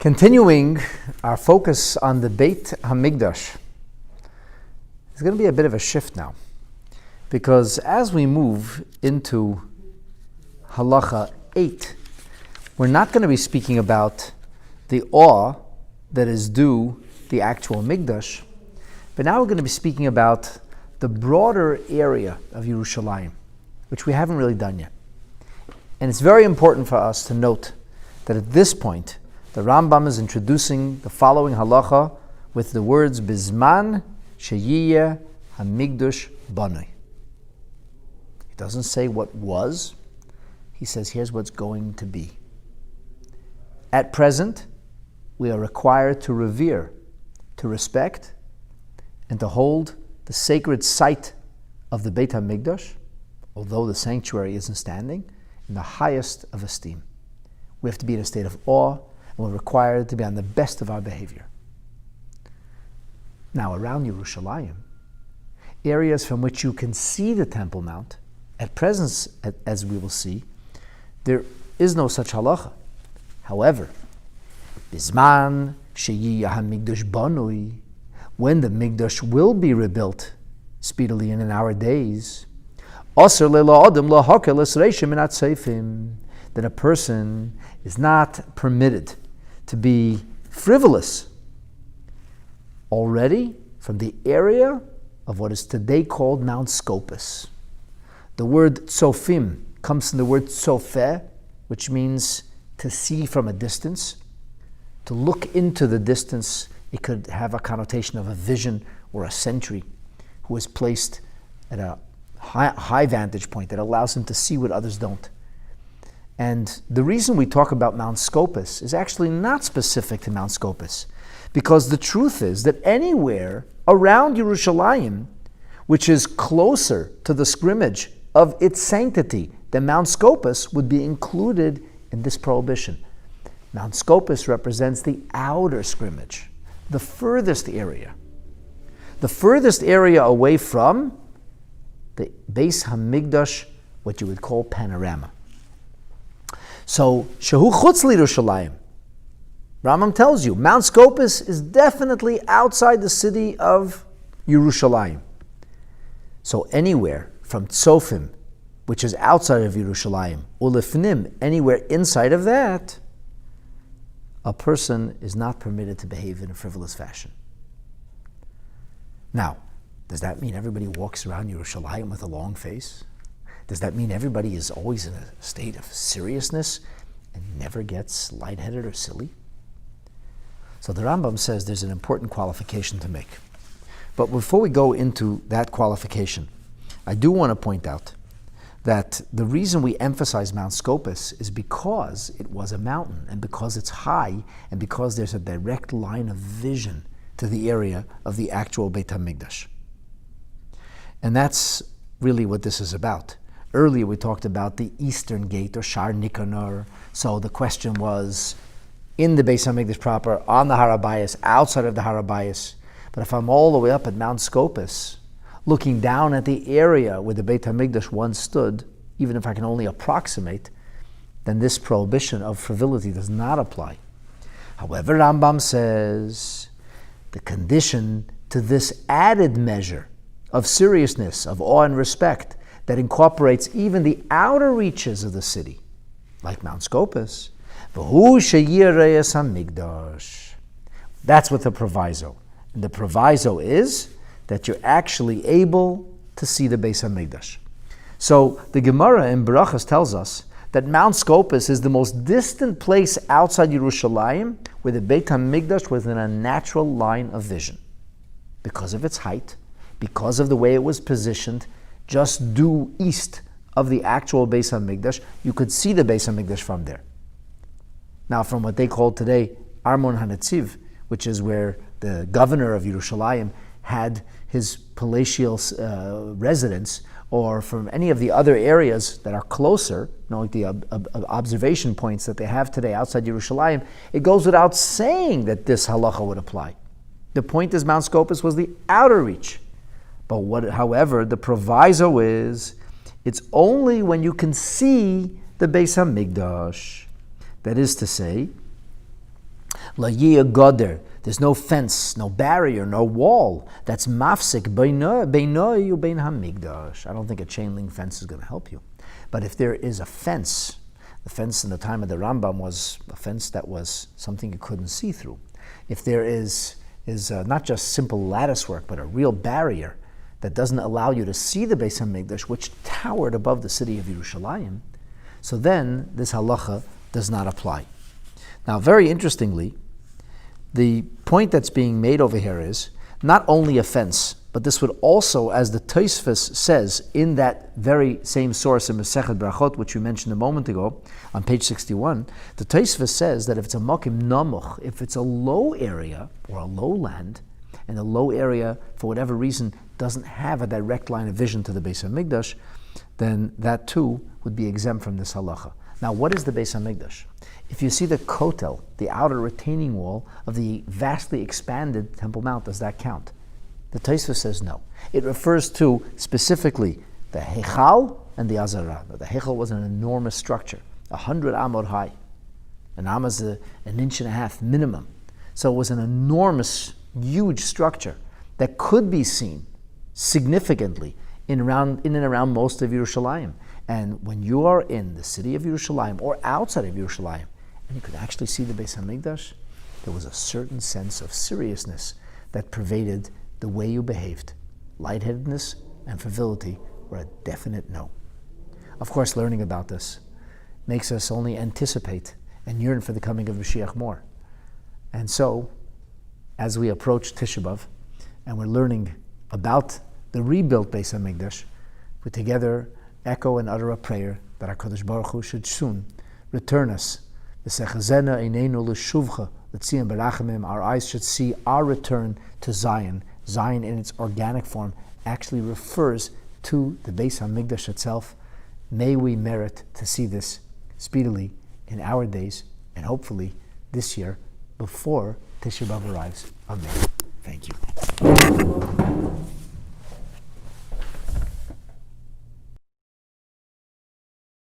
Continuing our focus on the Beit HaMikdash, there's going to be a bit of a shift now, because as we move into Halacha 8, we're not going to be speaking about the awe that is due the actual Mikdash, but now we're going to be speaking about the broader area of Yerushalayim, which we haven't really done yet. And it's very important for us to note that at this point, the Rambam is introducing the following halacha with the words Bizman Sheyiyeh HaMikdash Banoi. He doesn't say what was, he says here's what's going to be. At present, we are required to revere, to respect, and to hold the sacred site of the Beit HaMikdash, although the sanctuary isn't standing, in the highest of esteem. We have to be in a state of awe, and we're required to be on the best of our behavior. Now, around Yerushalayim, areas from which you can see the Temple Mount, at present, as we will see, there is no such halacha. However, Bizman Sheyiyeh HaMikdash Banoi, when the Mikdash will be rebuilt speedily and in our days, that a person is not permitted to be frivolous already from the area of what is today called Mount Scopus. The word tzofim comes from the word tzofeh, which means to see from a distance, to look into the distance. It could have a connotation of a vision or a sentry who is placed at a high vantage point that allows him to see what others don't. And the reason we talk about Mount Scopus is actually not specific to Mount Scopus, because the truth is that anywhere around Yerushalayim, which is closer to the scrimmage of its sanctity than Mount Scopus, would be included in this prohibition. Mount Scopus represents the outer scrimmage, the furthest area away from the Beis HaMikdash, what you would call panorama. So, Shehu Chutz L'Yerushalayim, Rambam tells you, Mount Scopus is definitely outside the city of Yerushalayim. So anywhere from Tzofim, which is outside of Yerushalayim, Ulefnim, anywhere inside of that, a person is not permitted to behave in a frivolous fashion. Now, does that mean everybody walks around Yerushalayim with a long face? Does that mean everybody is always in a state of seriousness and never gets lightheaded or silly? So the Rambam says there's an important qualification to make. But before we go into that qualification, I do want to point out that the reason we emphasize Mount Scopus is because it was a mountain, and because it's high, and because there's a direct line of vision to the area of the actual Beit HaMikdash. And that's really what this is about. Earlier we talked about the eastern gate, or Shar Nikanor. So the question was, in the Beis HaMikdash proper, on the Har HaBayis, outside of the Har HaBayis. But if I'm all the way up at Mount Scopus, looking down at the area where the Beit HaMikdash once stood, even if I can only approximate, then this prohibition of frivolity does not apply. However, Rambam says the condition to this added measure of seriousness, of awe and respect, that incorporates even the outer reaches of the city, like Mount Scopus, V'hu sheyireh HaMikdash. That's what the proviso. And the proviso is that you're actually able to see the Beis HaMikdash. So the Gemara in Berachos tells us that Mount Scopus is the most distant place outside Yerushalayim where the Beit HaMikdash was in a natural line of vision. Because of its height, because of the way it was positioned, just due east of the actual Beis HaMikdash, you could see the Beis HaMikdash from there. Now, from what they call today Armon HaNetziv, which is where the governor of Yerushalayim had his palatial residence, or from any of the other areas that are closer, like the observation points that they have today outside Yerushalayim, it goes without saying that this halacha would apply. The point is Mount Scopus was the outer reach. But however, the proviso is, it's only when you can see the Beis HaMikdash. That is to say, La yiyah goder, there's no fence, no barrier, no wall that's mafsik beinoi ubein hamigdash. I don't think a chain link fence is going to help you. But if there is a fence, the fence in the time of the Rambam was a fence that was something you couldn't see through. If there is not just simple lattice work, but a real barrier that doesn't allow you to see the Beis HaMikdash, which towered above the city of Yerushalayim, so then this halacha does not apply. Now, very interestingly, the point that's being made over here is not only a fence, but this would also, as the Tosfos says in that very same source in Masechet Brachot, which we mentioned a moment ago, on page 61, the Tosfos says that if it's a makim namuch, if it's a low area or a low land, and the low area, for whatever reason, doesn't have a direct line of vision to the Beis HaMikdash, then that too would be exempt from this halacha. Now, what is the Beis HaMikdash? If you see the kotel, the outer retaining wall of the vastly expanded Temple Mount, does that count? The Tosfos says no. It refers to specifically the Heichal and the Azara. The Heichal was an enormous structure, 100 amot high. An am is an inch and a half minimum. So it was an enormous, huge structure that could be seen significantly in and around most of Yerushalayim. And when you are in the city of Yerushalayim or outside of Yerushalayim, and you could actually see the Beis HaMikdash, there was a certain sense of seriousness that pervaded the way you behaved. Lightheadedness and frivolity were a definite no. Of course, learning about this makes us only anticipate and yearn for the coming of Mashiach more. And so, as we approach Tisha B'Av, and we're learning about the rebuilt Beis HaMikdash, we together echo and utter a prayer that HaKadosh Baruch Hu should soon return us. Our eyes should see our return to Zion. Zion in its organic form actually refers to the Beis HaMikdash itself. May we merit to see this speedily in our days, and hopefully this year before Tisha B'Av arrives. Amen. Thank you.